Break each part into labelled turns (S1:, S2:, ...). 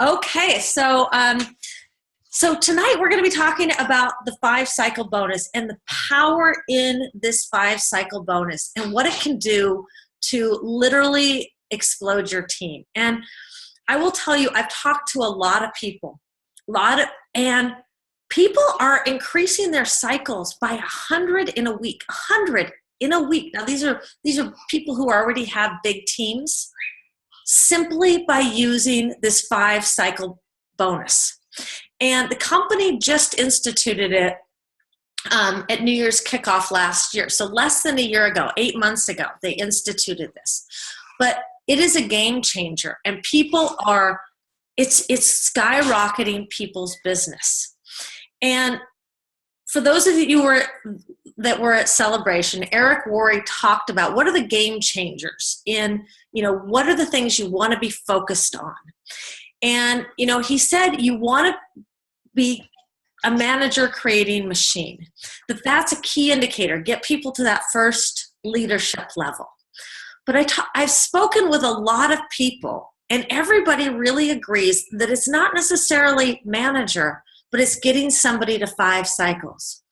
S1: Okay, so tonight we're going to be talking about the 5-cycle bonus and the power in this 5-cycle bonus and what it can do to literally explode your team. And I will tell you, I've talked to a lot of people, and people are increasing their cycles by 100 in a week. 100 in a week. Now these are people who already have big teams, simply by using this 5-cycle bonus. And the company just instituted it at New Year's kickoff last year. So less than a year ago, 8 months ago, they instituted this. But it is a game changer, and it's skyrocketing people's business. And for those of you that were at Celebration, Eric Worre talked about what are the game changers in, what are the things you want to be focused on. And, he said you want to be a manager creating machine. That's a key indicator. Get people to that first leadership level. But I've spoken with a lot of people, and everybody really agrees that it's not necessarily manager, but it's getting somebody to 5 cycles.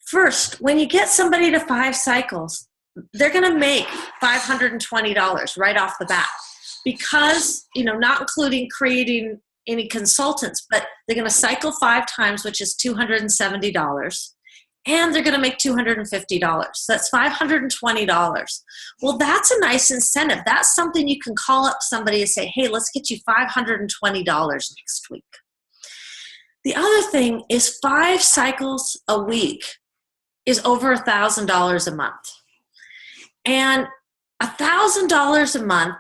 S1: First, when you get somebody to 5 cycles, they're going to make $520 right off the bat because, not including creating any consultants, but they're going to cycle 5 times, which is $270, and they're going to make $250. So that's $520. Well, that's a nice incentive. That's something you can call up somebody and say, hey, let's get you $520 next week. The other thing is 5 cycles a week is over $1,000 a month. And $1,000 a month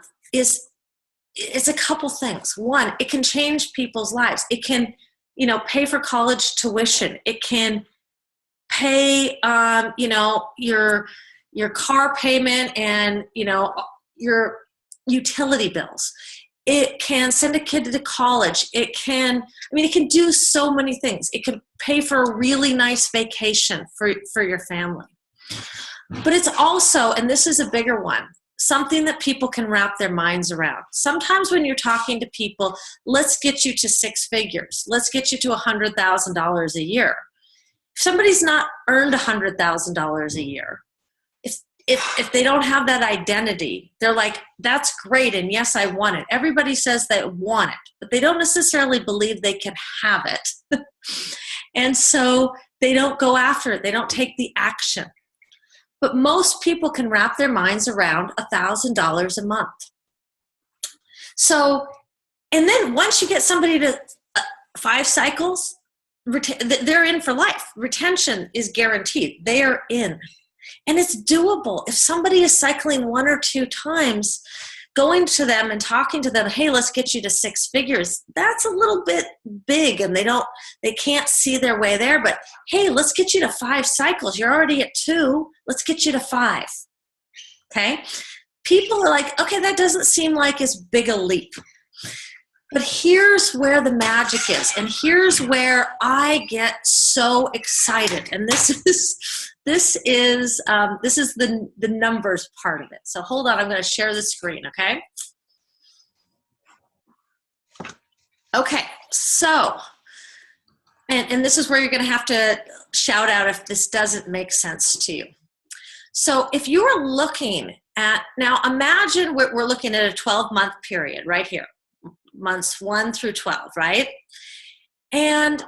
S1: it's a couple things. One, it can change people's lives. It can, pay for college tuition. It can pay, your car payment and, your utility bills. It can send a kid to college. It can do so many things. It can pay for a really nice vacation for your family. But it's also, and this is a bigger one, something that people can wrap their minds around. Sometimes when you're talking to people, let's get you to 6 figures. Let's get you to $100,000 a year. If somebody's not earned $100,000 a year, if they don't have that identity, they're like, that's great, and yes, I want it. Everybody says they want it, but they don't necessarily believe they can have it. And so they don't go after it. They don't take the action. But most people can wrap their minds around $1,000 a month. So, and then once you get somebody to 5 cycles, they're in for life. Retention is guaranteed. They are in. And it's doable. If somebody is cycling 1 or 2 times, going to them and talking to them, hey, let's get you to 6 figures, that's a little bit big, and they can't see their way there. But hey, let's get you to 5 cycles. You're already at 2. Let's get you to 5. Okay? People are like, okay, that doesn't seem like as big a leap. But here's where the magic is, and here's where I get so excited. And this is the numbers part of it. So hold on, I'm going to share the screen, okay? Okay, so, and this is where you're going to have to shout out if this doesn't make sense to you. So if you are looking at, now imagine we're looking at a 12-month period right here. Months 1 through 12, right? And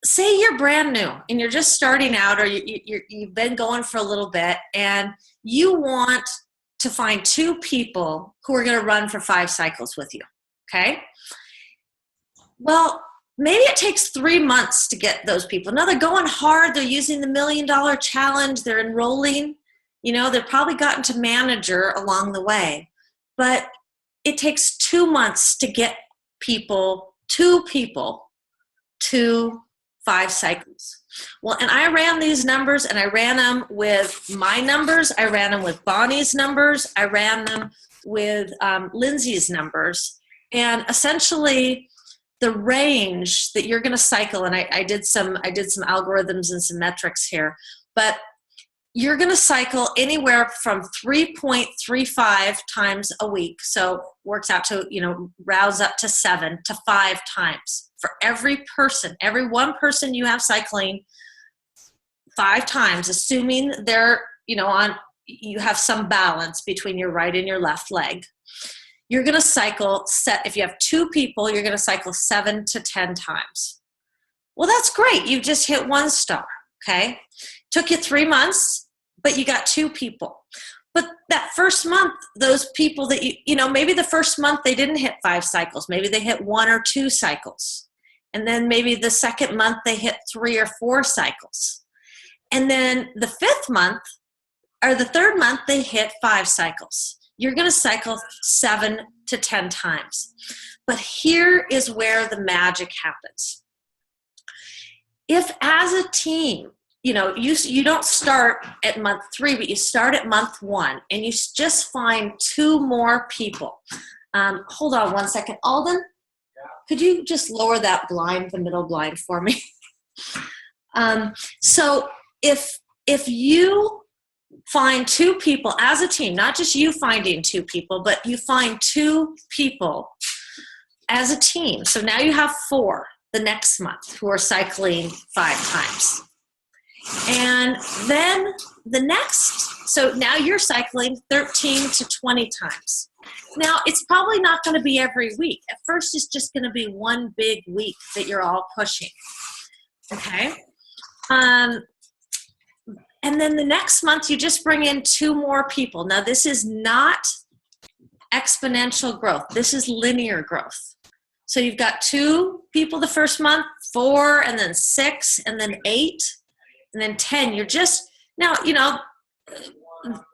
S1: say you're brand new and you're just starting out, or you've been going for a little bit, and you want to find 2 people who are going to run for 5 cycles with you, okay? Well, maybe it takes 3 months to get those people. Now they're going hard. They're using the $1 Million Challenge. They're enrolling. They've probably gotten to manager along the way. But it takes 2 months to get 2 people to 5 cycles. Well, and I ran these numbers, and I ran them with my numbers. I ran them with Bonnie's numbers. I ran them with Lindsay's numbers. And essentially, the range that you're going to cycle, and I did some algorithms and some metrics here, but you're going to cycle anywhere from 3.35 times a week. So works out to, rounds up to 7 to 5 times for every person. Every one person you have cycling 5 times, assuming they're, you have some balance between your right and your left leg. You're going to cycle if you have 2 people, you're going to cycle 7 to 10 times. Well, that's great. You just hit 1 star. Okay. Took you 3 months, but you got 2 people. But that first month, those people that maybe the first month they didn't hit 5 cycles. Maybe they hit 1 or 2 cycles. And then maybe the second month they hit 3 or 4 cycles. And then the 5th month or the 3rd month they hit 5 cycles. You're going to cycle 7 to 10 times. But here is where the magic happens. If as a team, you don't start at month 3, but you start at month 1, and you just find 2 more people. Hold on 1 second. Alden, could you just lower that blind, the middle blind for me? So if you find 2 people as a team, not just you finding 2 people, but you find 2 people as a team. So now you have 4 the next month who are cycling 5 times. And then so now you're cycling 13 to 20 times. Now, it's probably not going to be every week. At first, it's just going to be one big week that you're all pushing. Okay? And then the next month, you just bring in 2 more people. Now, this is not exponential growth. This is linear growth. So you've got 2 people the first month, 4, and then 6, and then 8, and then 10. You're just, now,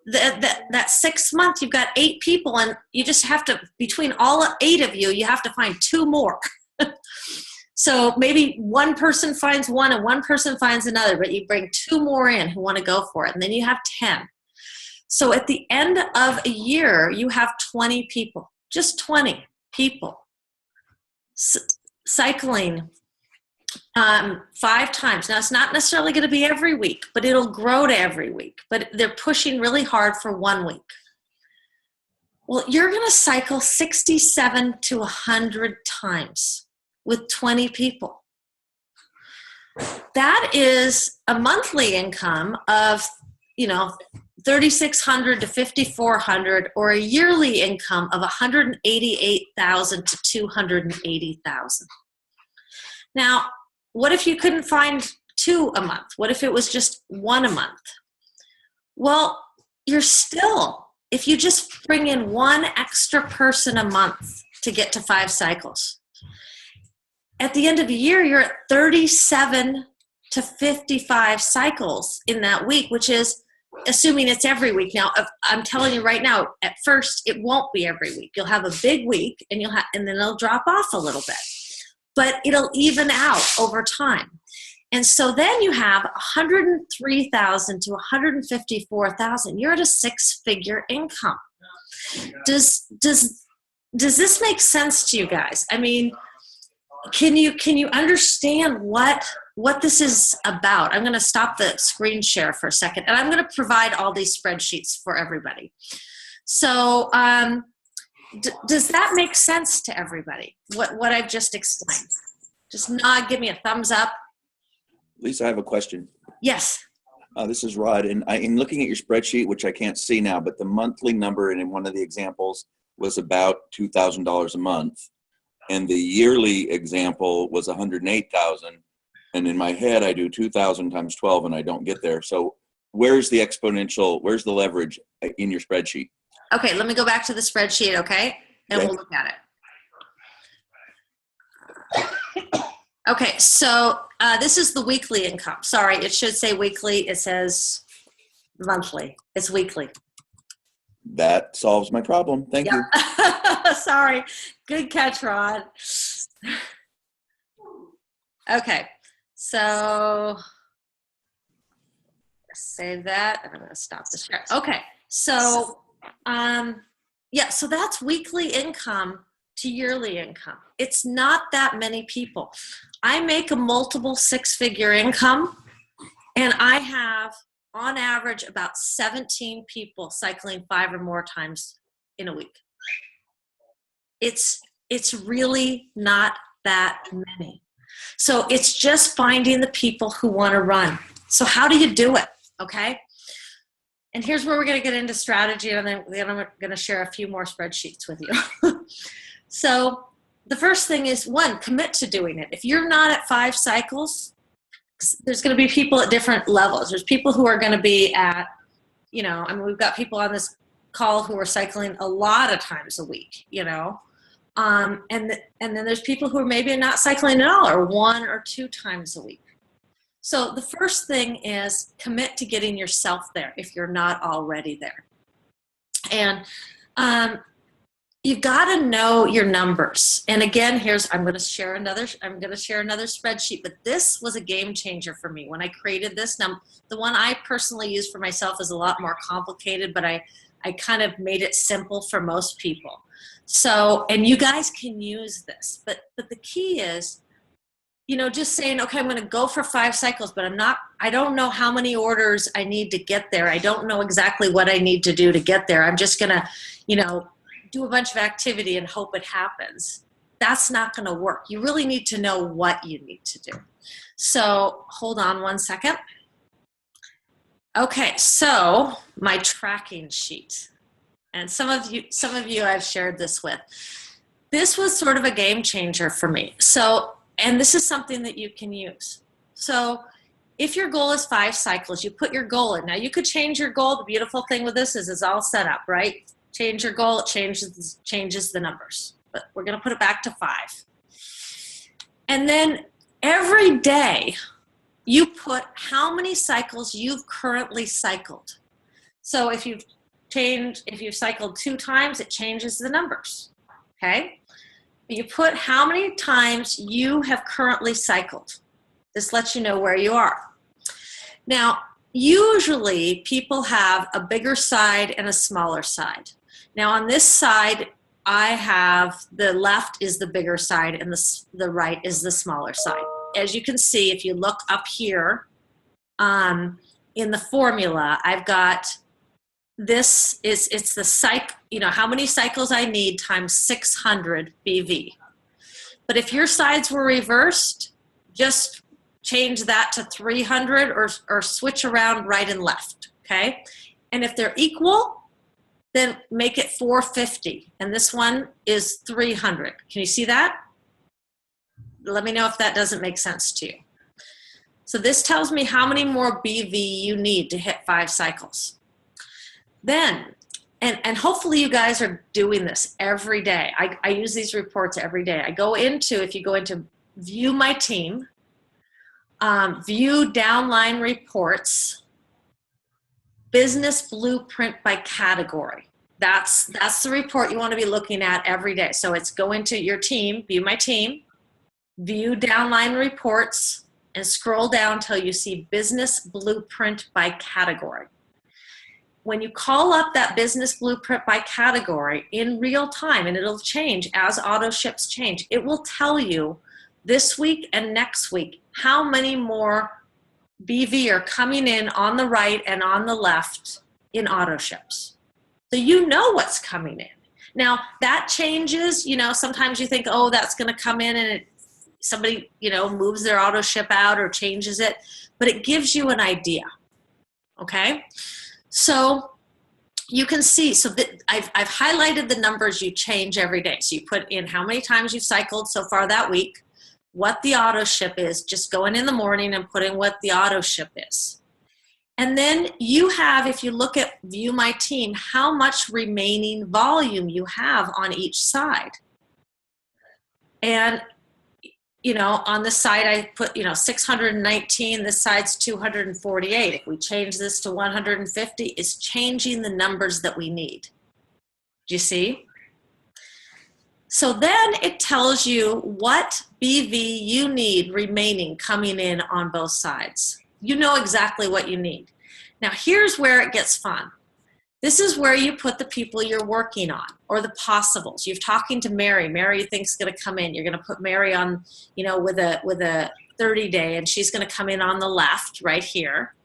S1: that 6th month, you've got 8 people, and you just have to, between all 8 of you, you have to find 2 more. So maybe one person finds one and one person finds another, but you bring 2 more in who want to go for it, and then you have 10. So at the end of a year, you have 20 people, just 20 people cycling 5 times. Now, it's not necessarily going to be every week, but it'll grow to every week. But they're pushing really hard for 1 week. Well, you're going to cycle 67 to 100 times with 20 people. That is a monthly income of, $3,600 to $5,400, or a yearly income of $188,000 to $280,000. Now, what if you couldn't find 2 a month? What if it was just 1 a month? Well, you're still, if you just bring in 1 extra person a month to get to 5 cycles, at the end of the year, you're at 37 to 55 cycles in that week, which is assuming it's every week. Now, I'm telling you right now, at first, it won't be every week. You'll have a big week, and then it'll drop off a little bit. But it'll even out over time. And so then you have 103,000 to 154,000. You're at a 6-figure income. Does this make sense to you guys? I mean, can you understand what this is about? I'm going to stop the screen share for a second, and I'm going to provide all these spreadsheets for everybody. So does that make sense to everybody, what I've just explained? Just nod, give me a thumbs up.
S2: Lisa, I have a question.
S1: Yes.
S2: This is Rod, and in looking at your spreadsheet, which I can't see now, but the monthly number in one of the examples was about $2,000 a month, and the yearly example was $108,000. And in my head, I do 2,000 times 12, and I don't get there. So where's the exponential? Where's the leverage in your spreadsheet?
S1: Okay, let me go back to the spreadsheet, okay? And we'll look at it. Okay, so this is the weekly income. Sorry, it should say weekly. It says monthly. It's weekly.
S2: That solves my problem. Thank you.
S1: Sorry. Good catch, Rod. Okay, so save that. I'm going to stop the share. Okay, so so that's weekly income to yearly income. It's not that many people. I make a multiple 6-figure income, and I have on average about 17 people cycling 5 or more times in a week. It's really not that many. So it's just finding the people who want to run. So how do you do it? Okay. And here's where we're going to get into strategy, and then I'm going to share a few more spreadsheets with you. So the first thing is, one, commit to doing it. If you're not at 5 cycles, there's going to be people at different levels. There's people who are going to be at, I mean, we've got people on this call who are cycling a lot of times a week, and then there's people who are maybe not cycling at all, or 1 or 2 times a week. So the first thing is commit to getting yourself there if you're not already there. And you've got to know your numbers. And again, I'm going to share another spreadsheet, but this was a game changer for me when I created this. Now, the one I personally use for myself is a lot more complicated, but I kind of made it simple for most people. So, and you guys can use this, but the key is, just saying, okay, I'm going to go for 5 cycles, but I don't know how many orders I need to get there. I don't know exactly what I need to do to get there. I'm just going to, do a bunch of activity and hope it happens. That's not going to work. You really need to know what you need to do. So hold on one second. Okay, so my tracking sheet. And some of you I've shared this with. This was sort of a game changer for me. So, and this is something that you can use. So if your goal is 5 cycles, you put your goal in. Now you could change your goal. The beautiful thing with this is it's all set up, right? Change your goal, it changes the numbers. But we're going to put it back to 5. And then every day you put how many cycles you've currently cycled. So if you've cycled 2 times, it changes the numbers. Okay? You put how many times you have currently cycled. This lets you know where you are. Now, usually people have a bigger side and a smaller side. Now on this side, I have the left is the bigger side and the right is the smaller side. As you can see, if you look up here in the formula, I've got it's the how many cycles I need times 600 BV. But if your sides were reversed, just change that to 300 or switch around right and left, okay? And if they're equal, then make it 450. And this one is 300. Can you see that? Let me know if that doesn't make sense to you. So this tells me how many more BV you need to hit 5 cycles. Then, and hopefully you guys are doing this every day. I use these reports every day. If you go into View My Team, View Downline Reports, Business Blueprint by Category. That's the report you want to be looking at every day. So it's go into your team, View My Team, View Downline Reports, and scroll down till you see Business Blueprint by Category. When you call up that Business Blueprint by Category in real time, and it'll change as auto ships change, it will tell you this week and next week how many more BV are coming in on the right and on the left in auto ships. So you know what's coming in. Now that changes, sometimes you think, oh, that's going to come in and somebody, moves their auto ship out or changes it, but it gives you an idea, okay? So you can see, I've highlighted the numbers you change every day. So you put in how many times you've cycled so far that week, what the auto ship is, just go in the morning and put in what the auto ship is. And then you have, if you look at View My Team, how much remaining volume you have on each side. And, on this side I put, 619, this side's 248. If we change this to 150, it's changing the numbers that we need. Do you see? So then it tells you what BV you need remaining coming in on both sides. You know exactly what you need. Now here's where it gets fun. This is where you put the people you're working on, or the possibles. You're talking to Mary. Mary you think's going to come in. You're going to put Mary on, with a 30-day, and she's going to come in on the left right here.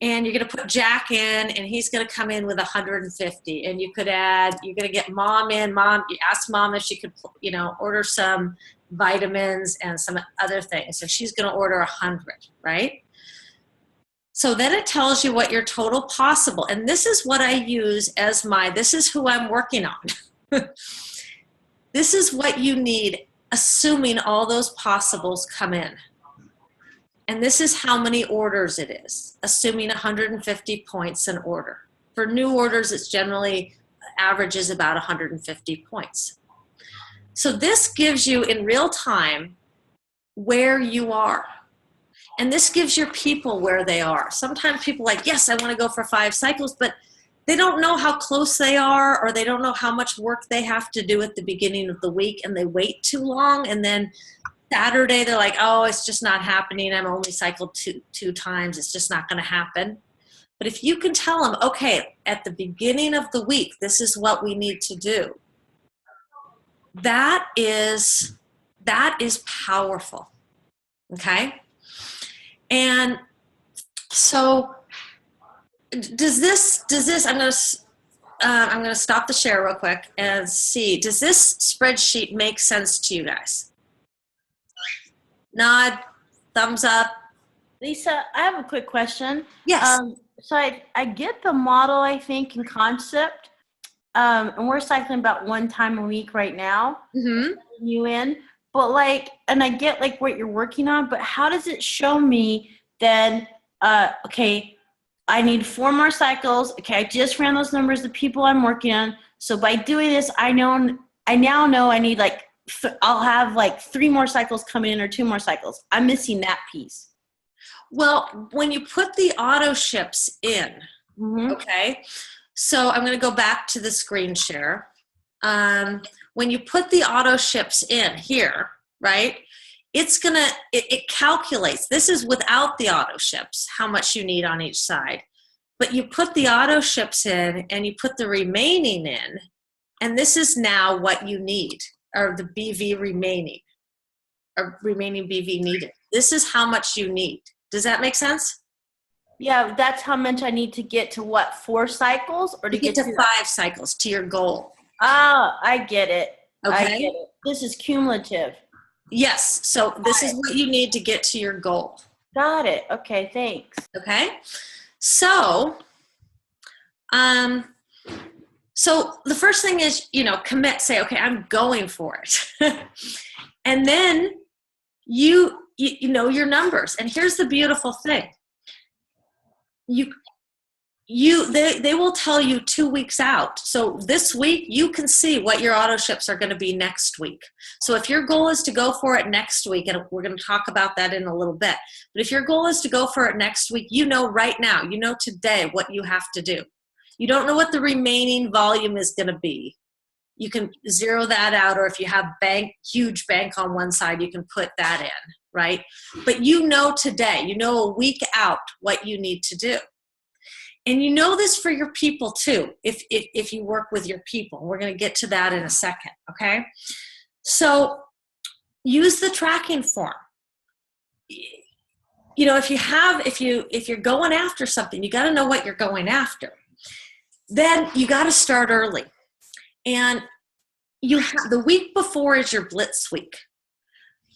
S1: and you're going to put Jack in, and he's going to come in with 150. And you could add, you're going to get mom in. Mom, you ask mom if she could, order some vitamins and some other things. So she's going to order 100, right? So then it tells you what your total possible. And this is what I use as this is who I'm working on. This is what you need, assuming all those possibles come in. And this is how many orders it is, assuming 150 points an order. For new orders, it's generally averages about 150 points. So this gives you in real time where you are. And this gives your people where they are. Sometimes people are like, yes, I want to go for 5 cycles, but they don't know how close they are, or they don't know how much work they have to do at the beginning of the week, and they wait too long, and then Saturday, they're like, oh, it's just not happening. I'm only cycled two times. It's just not going to happen. But if you can tell them, okay, at the beginning of the week, this is what we need to do. That is powerful. Okay? And so does this, I'm going to stop the share real quick and see, does this spreadsheet make sense to you guys? Nod, thumbs up.
S3: Lisa, I have a quick question.
S1: Yes.
S3: So I get the model, I think, in concept. And we're cycling about 1 time a week right now.
S1: Mm-hmm.
S3: You in. But and I get what you're working on, but how does it show me then, okay, I need 4 more cycles. Okay, I just ran those numbers, the people I'm working on. So by doing this, I now know I need I'll have 3 more cycles coming in or 2 more cycles. I'm missing that piece.
S1: Well, when you put the auto ships in, okay, so I'm going to go back to the screen share. When you put the auto ships in here, right, it calculates. This is without the auto ships, how much you need on each side. But you put the auto ships in and you put the remaining in, and this is now what you need. Or the BV remaining BV needed. This is how much you need. Does that make sense?
S3: Yeah, that's how much I need to get to what, 4 cycles, or to
S1: get to 5 cycles to your goal.
S3: Oh, I get it.
S1: Okay.
S3: I get it. This is cumulative.
S1: Yes. So this is what you need to get to your goal.
S3: Got it. Okay, thanks.
S1: Okay. So, so the first thing is, commit, say, okay, I'm going for it. And then you know your numbers. And here's the beautiful thing. They will tell you 2 weeks out. So this week you can see what your auto ships are going to be next week. So if your goal is to go for it next week, and we're going to talk about that in a little bit, but if your goal is to go for it next week, right now, today what you have to do. You don't know what the remaining volume is going to be. You can zero that out, or if you have huge bank on one side, you can put that in, right? But today, a week out what you need to do. And this for your people too, if you work with your people. We're going to get to that in a second, okay? So use the tracking form. If you're going after something, you got to know what you're going after. Then you got to start early. And the week before is your blitz week.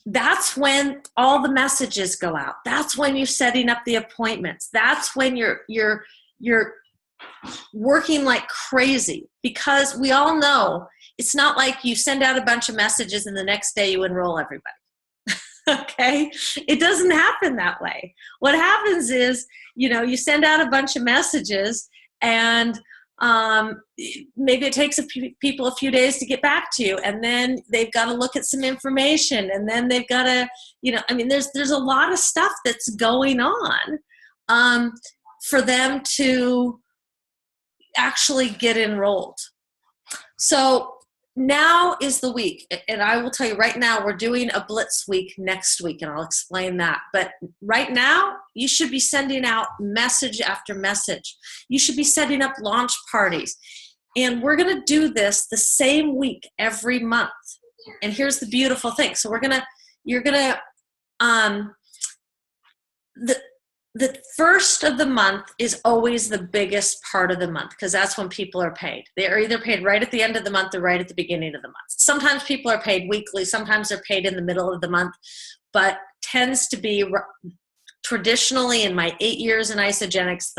S1: That's when all the messages go out. That's when you're setting up the appointments. That's when you're working like crazy, because we all know it's not like you send out a bunch of messages and the next day you enroll everybody. Okay? It doesn't happen that way. What happens is, you send out a bunch of messages, and maybe it takes people a few days to get back to you, and then they've got to look at some information, and then they've got to, there's a lot of stuff that's going on for them to actually get enrolled. So now is the week, and I will tell you right now, we're doing a blitz week next week, and I'll explain that. But right now, you should be sending out message after message. You should be setting up launch parties. And we're going to do this the same week every month. And here's the beautiful thing. So the first of the month is always the biggest part of the month because that's when people are paid. They are either paid right at the end of the month or right at the beginning of the month. Sometimes people are paid weekly, sometimes they're paid in the middle of the month, but tends to be traditionally in my 8 years in Isagenix,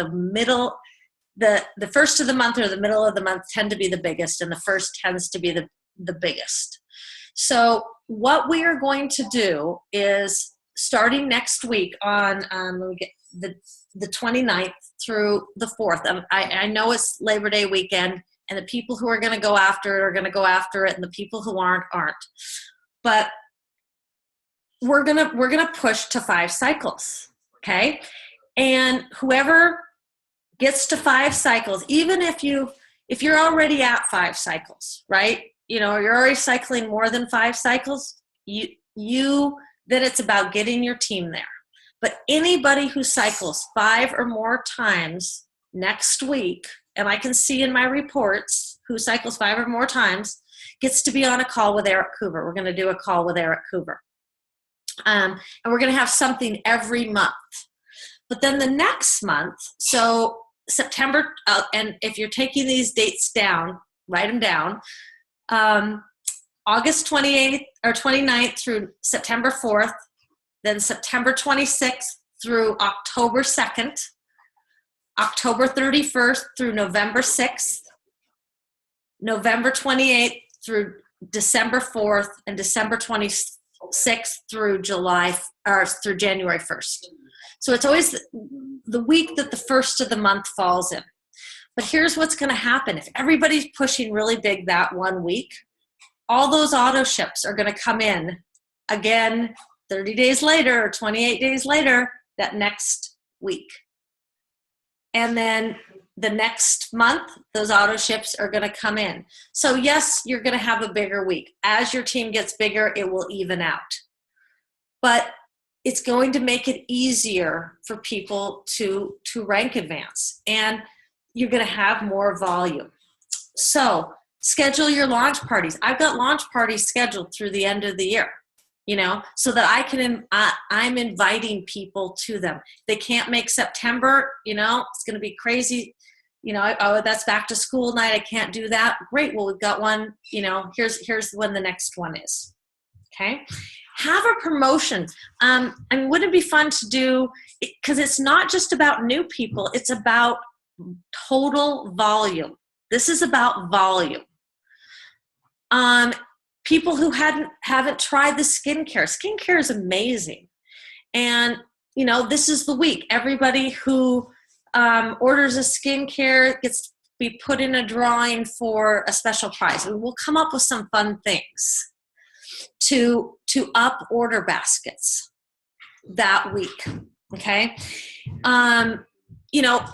S1: the first of the month or the middle of the month tend to be the biggest, and the first tends to be the biggest. So what we are going to do is starting next week on the 29th through the 4th. I know it's Labor Day weekend, and the people who are going to go after it are going to go after it, and the people who aren't. But we're gonna push to 5 cycles, okay? And whoever gets to 5 cycles, even if you're already at 5 cycles, right? You're already cycling more than 5 cycles, then it's about getting your team there. But anybody who cycles 5 or more times next week, and I can see in my reports who cycles 5 or more times, gets to be on a call with Eric Coover. We're going to do a call with Eric Coover. And we're going to have something every month. But then the next month, so September, and if you're taking these dates down, write them down, August 28th or 29th through September 4th, then September 26th through October 2nd, October 31st through November 6th, November 28th through December 4th, and December 26th through through January 1st. So it's always the week that the first of the month falls in. But here's what's going to happen. If everybody's pushing really big that one week, all those auto ships are going to come in again 30 days later or 28 days later that next week. And then the next month, those auto ships are going to come in. So yes, you're going to have a bigger week. As your team gets bigger, it will even out. But it's going to make it easier for people to rank advance. And you're going to have more volume. So schedule your launch parties. I've got launch parties scheduled through the end of the year, so that I'm inviting people to them. They can't make September, it's going to be crazy. That's back to school night. I can't do that. Great. Well, we've got one, here's when the next one is. Okay. Have a promotion. Wouldn't it be fun to do, because it's not just about new people, it's about total volume. This is about volume. People who haven't tried the skincare. Skincare is amazing. And, this is the week. Everybody who orders a skincare gets to be put in a drawing for a special prize. And we'll come up with some fun things to up order baskets that week, okay?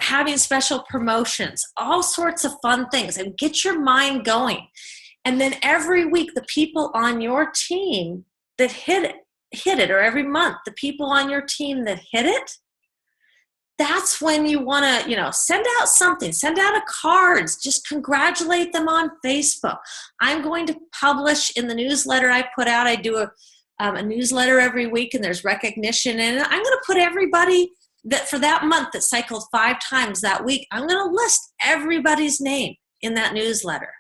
S1: Having special promotions, all sorts of fun things, and get your mind going. And then every week, the people on your team that hit it, or every month, the people on your team that hit it, that's when you want to, send out something, send out a cards, just congratulate them on Facebook. I'm going to publish in the newsletter I put out. I do a newsletter every week, and there's recognition in it. I'm going to put everybody that for that month that cycled 5 times that week, I'm going to list everybody's name in that newsletter.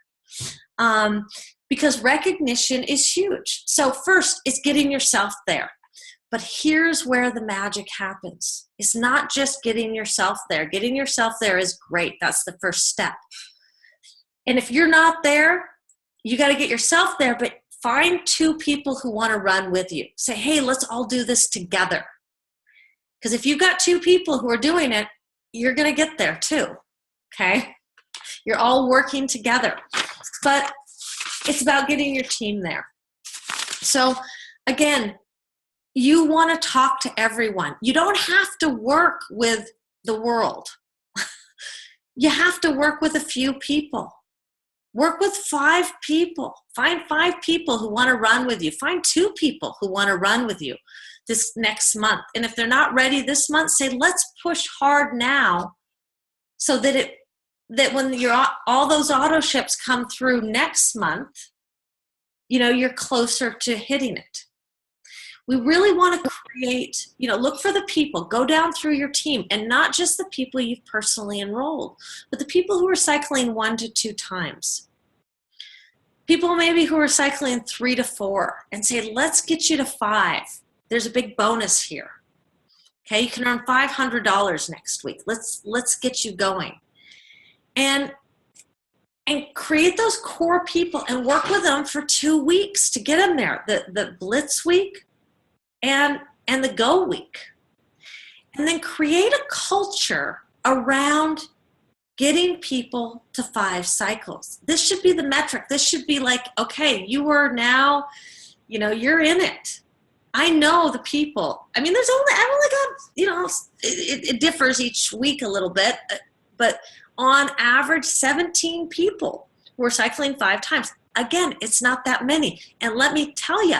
S1: Because recognition is huge. So first, it's getting yourself there. But here's where the magic happens. It's not just getting yourself there. Getting yourself there is great. That's the first step. And if you're not there, you got to get yourself there, but find 2 people who want to run with you. Say, hey, let's all do this together. Because if you've got 2 people who are doing it, you're going to get there too, okay? You're all working together. But it's about getting your team there. So again, you want to talk to everyone. You don't have to work with the world. You have to work with a few people. Work with 5 people. Find 5 people who want to run with you. Find 2 people who want to run with you this next month. And if they're not ready this month, say, let's push hard now so that when all those auto ships come through next month, you're closer to hitting it. We really want to create, look for the people, go down through your team, and not just the people you've personally enrolled, but the people who are cycling 1 to 2 times. People maybe who are cycling 3 to 4, and say, let's get you to 5. There's a big bonus here. Okay, you can earn $500 next week. Let's get you going. And create those core people and work with them for 2 weeks to get them there. The Blitz week and the Go week. And then create a culture around getting people to 5 cycles. This should be the metric. This should be like, okay, you are now, you're in it. I know the people. I mean, I've only got, it differs each week a little bit, but on average, 17 people who are cycling 5 times. Again, it's not that many. And let me tell you,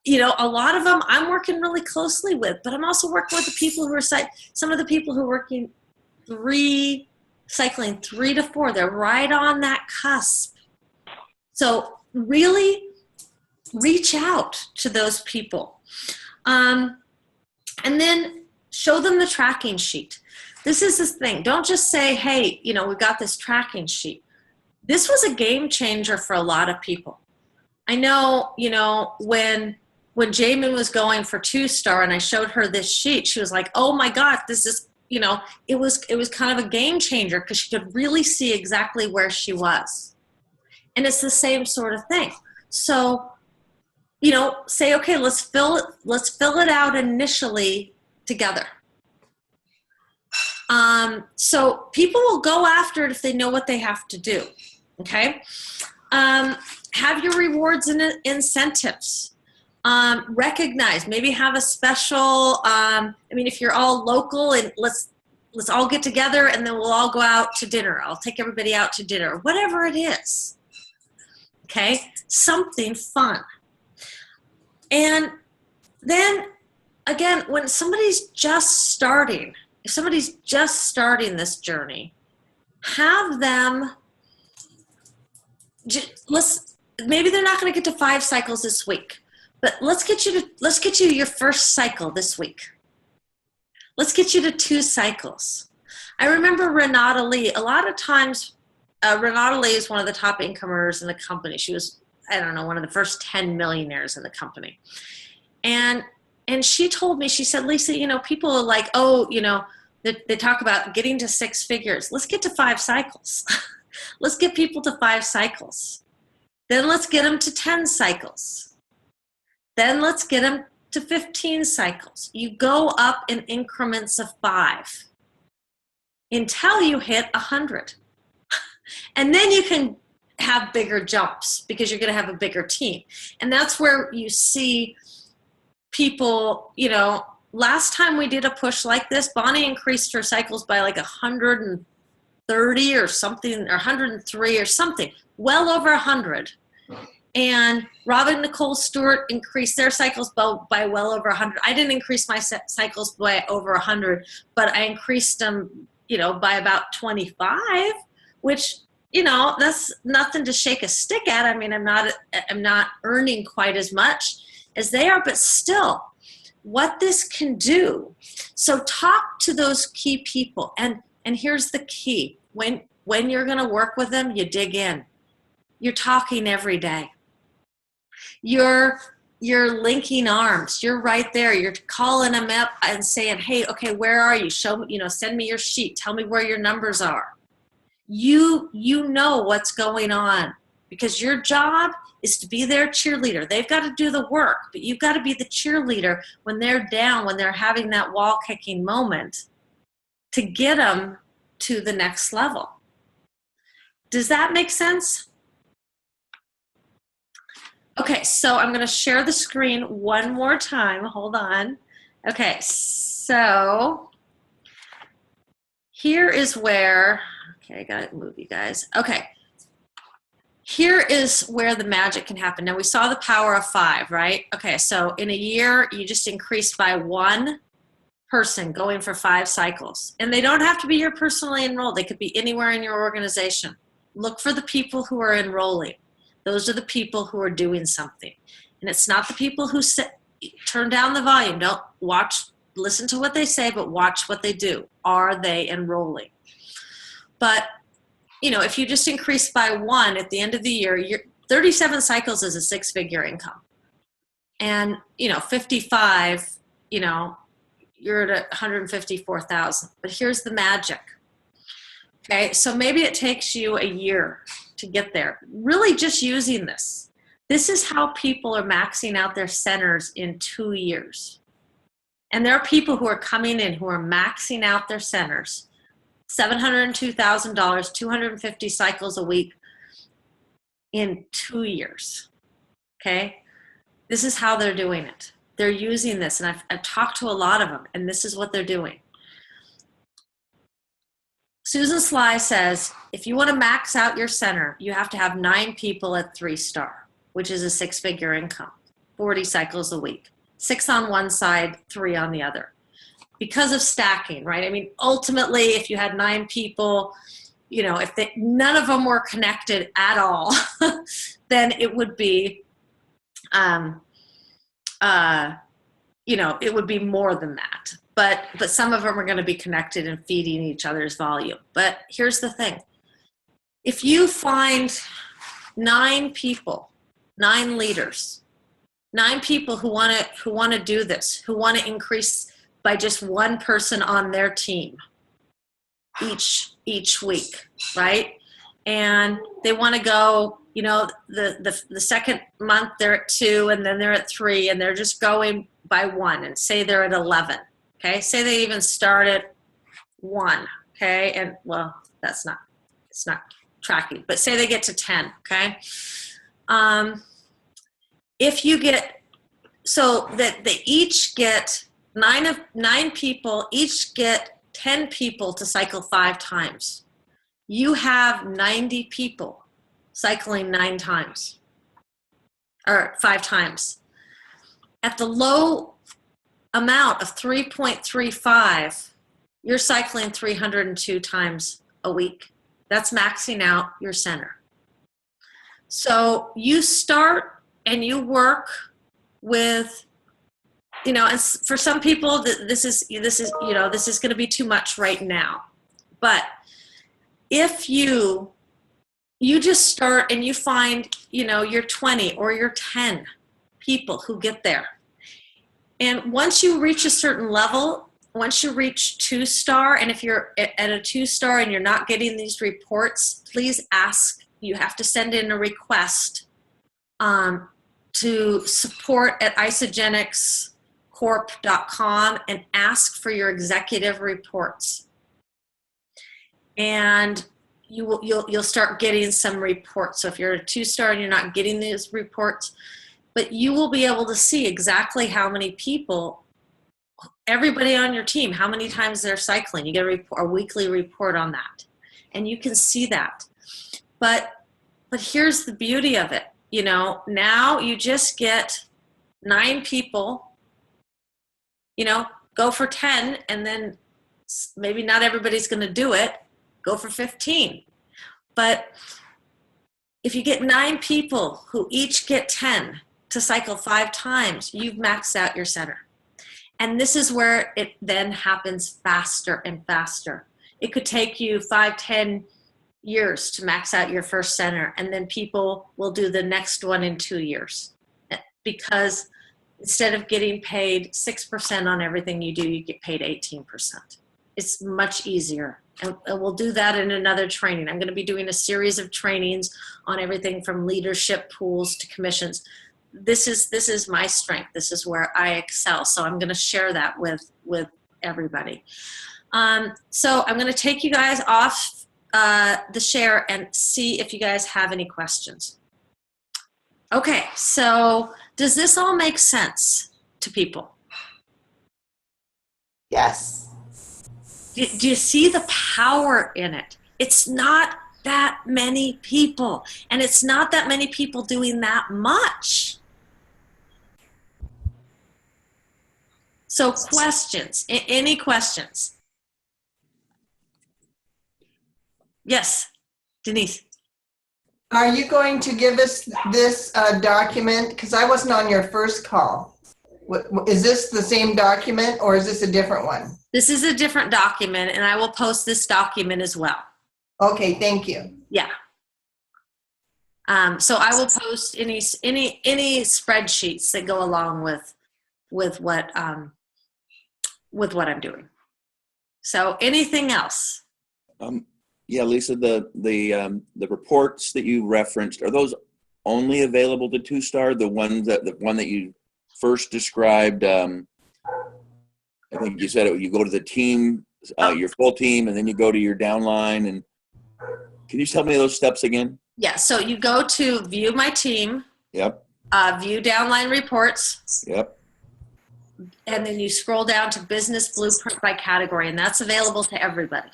S1: a lot of them I'm working really closely with, but I'm also working with the people who are some of the people who are working cycling 3 to 4. They're right on that cusp. So really reach out to those people. And then show them the tracking sheet. This is the thing. Don't just say, hey, we've got this tracking sheet. This was a game changer for a lot of people. I know, when Jamin was going for 2-star and I showed her this sheet, she was like, oh my God, this is, it was kind of a game changer because she could really see exactly where she was. And it's the same sort of thing. So, say, okay, let's fill it out initially together. So people will go after it if they know what they have to do. Okay. Have your rewards and incentives. Recognize, maybe have a special, if you're all local, and let's all get together and then we'll all go out to dinner. I'll take everybody out to dinner, whatever it is. Okay. Something fun. And then again, when somebody's just starting, if somebody's just starting this journey, have them, maybe they're not going to get to 5 cycles this week, but let's get you your first cycle this week. Let's get you to 2 cycles. I remember Renata Lee. A lot of times, Renata Lee is one of the top incomers in the company. She was, one of the first 10 millionaires in the company. And she told me, she said, Lisa, people are like, they talk about getting to 6 figures. Let's get to 5 cycles. Let's get people to 5 cycles. Then let's get them to 10 cycles. Then let's get them to 15 cycles. You go up in increments of 5 until you hit 100. And then you can have bigger jumps because you're going to have a bigger team. And that's where you see people, last time we did a push like this, Bonnie increased her cycles by like 130 or something, or 103 or something, well over 100. And Robin Nicole Stewart increased their cycles by well over 100. I didn't increase my cycles by over 100, but I increased them, by about 25, which, that's nothing to shake a stick at. I mean, I'm not earning quite as much as they are, but still, what this can do. So talk to those key people, and here's the key: when you're going to work with them, you dig in. You're talking every day. You're linking arms. You're right there. You're calling them up and saying, "Hey, okay, where are you? Show me. Send me your sheet. Tell me where your numbers are." You know what's going on, because your job is to be their cheerleader. They've got to do the work, but you've got to be the cheerleader when they're down, when they're having that wall kicking moment, to get them to the next level. Does that make sense? Okay, so I'm going to share the screen one more time. Hold on. Okay, so here is where, okay, I got to move you guys. Okay. Here is where the magic can happen. Now, we saw the power of 5, right? Okay, so in a year, you just increased by 1 person going for 5 cycles. And they don't have to be your personally enrolled. They could be anywhere in your organization. Look for the people who are enrolling. Those are the people who are doing something. And it's not the people who turn down the volume. Don't listen to what they say, but watch what they do. Are they enrolling? But, if you just increase by 1 at the end of the year, 37 cycles is a 6-figure income. And, 55, you're at 154,000. But here's the magic. Okay, so maybe it takes you a year to get there. Really just using this. This is how people are maxing out their centers in 2 years. And there are people who are coming in who are maxing out their centers, $702,000, 250 cycles a week in 2 years. Okay? This is how they're doing it. They're using this, and I've talked to a lot of them, and this is what they're doing. Susan Sly says, if you want to max out your center, you have to have 9 people at 3-star, which is a 6-figure income, 40 cycles a week, 6 on one side, 3 on the other, because of stacking, right? I mean, ultimately, if you had 9 people, if none of them were connected at all, then it would be, it would be more than that. But some of them are going to be connected and feeding each other's volume. But here's the thing. If you find 9 people, 9 leaders, 9 people who want to do this, who want to increase by just 1 person on their team each week, right? And they want to go, the second month they're at 2, and then they're at 3, and they're just going by 1, and say they're at 11. Okay, say they even start at 1. Okay, and well, it's not tracking, but say they get to 10. Okay, if you get, so that they each get 9 people, each get 10 people to cycle 5 times. You have 90 people cycling 9 times, or 5 times. At the low amount of 3.35, you're cycling 302 times a week. That's maxing out your center. So you start and you work with, and for some people this is going to be too much right now. But if you just start and you find, your 20 or your 10 people who get there. And once you reach a certain level, once you reach 2-star, and if you're at a 2-star and you're not getting these reports, please ask. You have to send in a request to support@isogenicscorp.com and ask for your executive reports. And you'll start getting some reports. So if you're a 2-star and you're not getting these reports, but you will be able to see exactly how many people, everybody on your team, how many times they're cycling. You get a weekly report on that, and you can see that. But here's the beauty of it. Now you just get 9 people, go for 10, and then maybe not everybody's going to do it. Go for 15. But if you get 9 people who each get 10 to cycle 5 times, you've maxed out your center. And this is where it then happens faster and faster. It could take you 5-10 years to max out your first center, and then people will do the next one in 2 years. Because instead of getting paid 6% on everything you do, you get paid 18%. It's much easier. And we'll do that in another training. I'm going to be doing a series of trainings on everything from leadership pools to commissions. This is my strength. This is where I excel. So I'm going to share that with everybody. So I'm going to take you guys off the share and see if you guys have any questions. Okay, so does this all make sense to people?
S4: Yes.
S1: Do you see the power in it? It's not that many people, and it's not that many people doing that much. So questions, any questions? Yes, Denise.
S4: Are you going to give us this document? Because I wasn't on your first call. Is this the same document or is this a different one?
S1: This is a different document, and I will post this document as well.
S4: Okay, thank you.
S1: Yeah. So I will post any spreadsheets that go along with what I'm doing. So anything else?
S2: Yeah, Lisa, the reports that you referenced, are those only available to Two-Star? The one that you first described, I think you said you go to the team, your full team, and then you go to your downline. And can you tell me those steps again?
S1: Yeah, so you go to view my team,
S2: Yep.
S1: view downline reports,
S2: Yep.
S1: and then you scroll down to business blueprint by category, and that's available to everybody.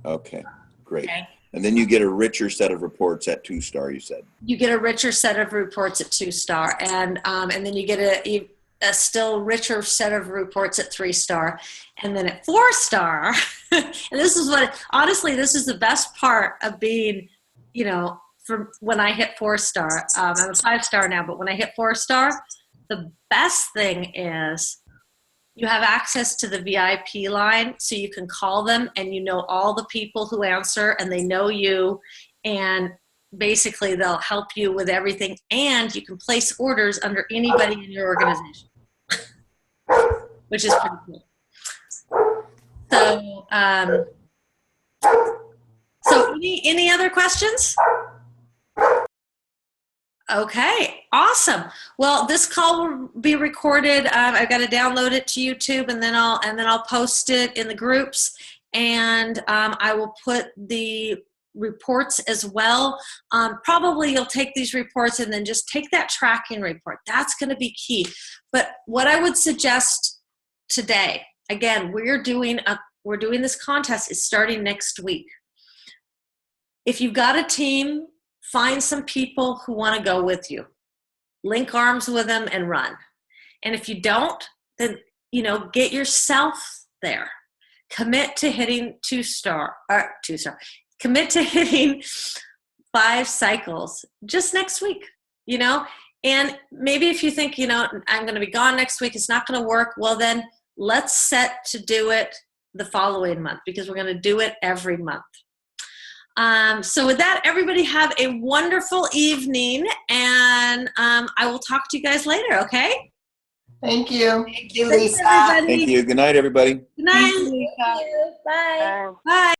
S2: Okay, great.
S1: Okay.
S2: And then you get a richer set of reports at Two-Star, you said.
S1: You get a richer set of reports at Two-Star, and then you get a still richer set of reports at Three-Star, and then at Four-Star. And this is honestly, this is the best part of being, from when I hit Four-Star. I'm a 5-star now, but when I hit Four-Star, the best thing is you have access to the VIP line, so you can call them and you know all the people who answer and they know you, and basically they'll help you with everything, and you can place orders under anybody in your organization, which is pretty cool. So any other questions? Okay, awesome. Well, this call will be recorded. I've got to download it to YouTube, and then I'll post it in the groups, and I will put the reports as well. Probably you'll take these reports and then just take that tracking report. That's going to be key. But what I would suggest today, again, we're doing this contest. It's starting next week. If you've got a team, find some people who want to go with you. Link arms with them and run. And if you don't, then, get yourself there. Commit to hitting Two-Star. Commit to hitting 5 cycles just next week, And maybe if you think, I'm going to be gone next week, it's not going to work. Well, then let's set to do it the following month, because we're going to do it every month. So with that, everybody have a wonderful evening, and I will talk to you guys later, okay?
S4: Thank you. Thank you,
S1: Thanks,
S4: Lisa.
S1: everybody.
S2: Thank you. Good night, everybody.
S1: Good night.
S3: Thank you, Lisa.
S1: Bye.